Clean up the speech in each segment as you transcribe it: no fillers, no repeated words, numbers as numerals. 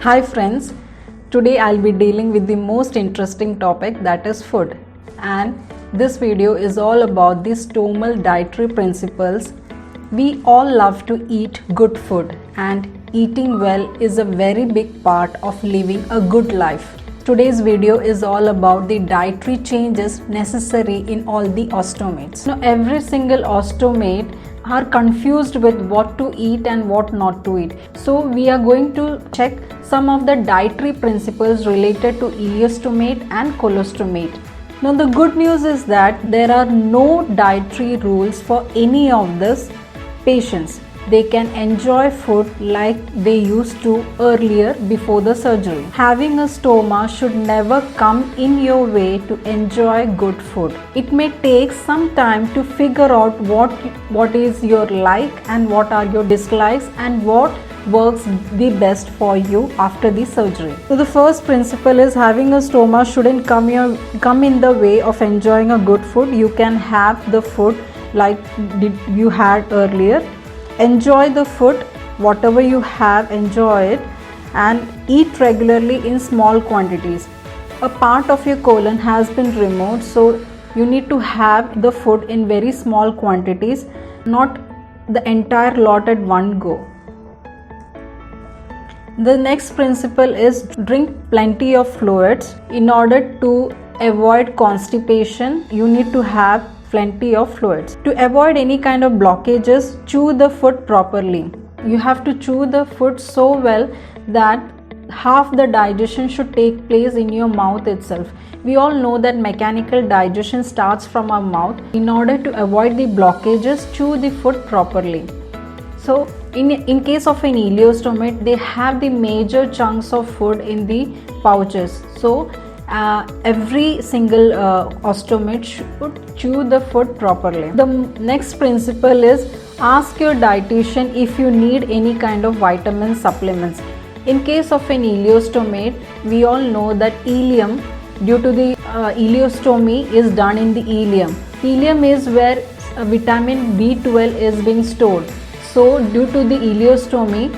Hi friends, today I'll be dealing with the most interesting topic, that is food, and this video is all about the Stomal dietary principles. We all love to eat good food, and eating well is a very big part of living a good life. Today's video is all about the dietary changes necessary in all the ostomates. Now every single ostomate are confused with what to eat and what not to eat. So we are going to check some of the dietary principles related to ileostomate and colostomate. Now the good news is that there are no dietary rules for any of these patients. They can enjoy food like they used to earlier before the surgery. Having a stoma should never come in your way to enjoy good food. It may take some time to figure out what is your like and what are your dislikes and what works the best for you after the surgery. So the first principle is having a stoma shouldn't come in the way of enjoying a good food. You can have the food like you had earlier. Enjoy the food, whatever you have, enjoy it and eat regularly in small quantities. A part of your colon has been removed, so you need to have the food in very small quantities, not the entire lot at one go. The next principle is drink plenty of fluids. In order to avoid constipation, you need to have plenty of fluids. To avoid any kind of blockages, chew the food properly. You have to chew the food so well that half the digestion should take place in your mouth itself. We all know that mechanical digestion starts from our mouth. In order to avoid the blockages, chew the food properly. So in case of an ileostomate, they have the major chunks of food in the pouches. So every single ostomate should chew the food properly. The next principle is ask your dietitian if you need any kind of vitamin supplements. In case of an ileostomate, we all know that ileum, due to the ileostomy, is done in the ileum. Ileum is where vitamin B12 is being stored. So due to the ileostomy,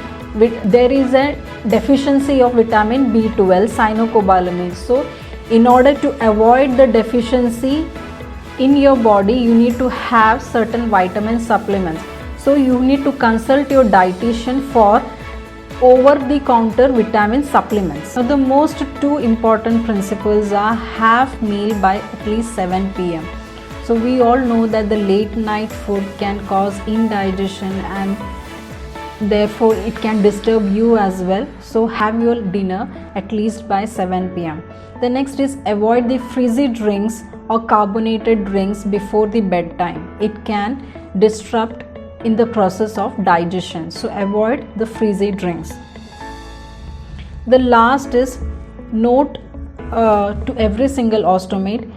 there is a deficiency of vitamin B12, cyanocobalamin. So in order to avoid the deficiency in your body, you need to have certain vitamin supplements. So you need to consult your dietitian for over-the-counter vitamin supplements. So the most two important principles are have meal by at least 7 p.m. So we all know that the late night food can cause indigestion and therefore it can disturb you as well. So have your dinner at least by 7 p.m. The next is avoid the fizzy drinks or carbonated drinks before the bedtime. It can disrupt in the process of digestion. So avoid the fizzy drinks. The last is note to every single ostomate,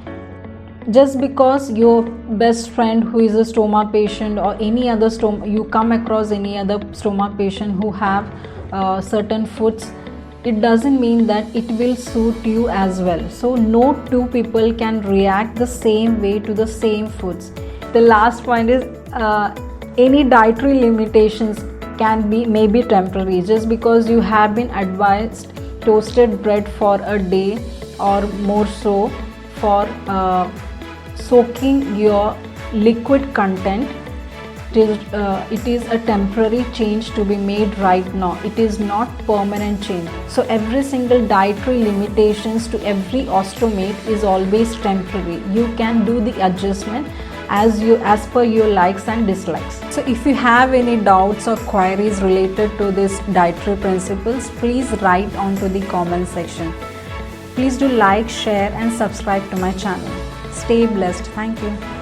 just because your best friend who is a stoma patient or any other stoma, you come across any other stoma patient who have certain foods, it doesn't mean that it will suit you as well. So no two people can react the same way to the same foods. The last point is any dietary limitations may be temporary. Just because you have been advised toasted bread for a day or more so for soaking your liquid content, it is a temporary change to be made right now. It is not permanent change. So every single dietary limitations to every ostomate is always temporary. You can do the adjustment as per your likes and dislikes. So if you have any doubts or queries related to this dietary principles, please write onto the comment section. Please do like, share and subscribe to my channel. Stay blessed. Thank you.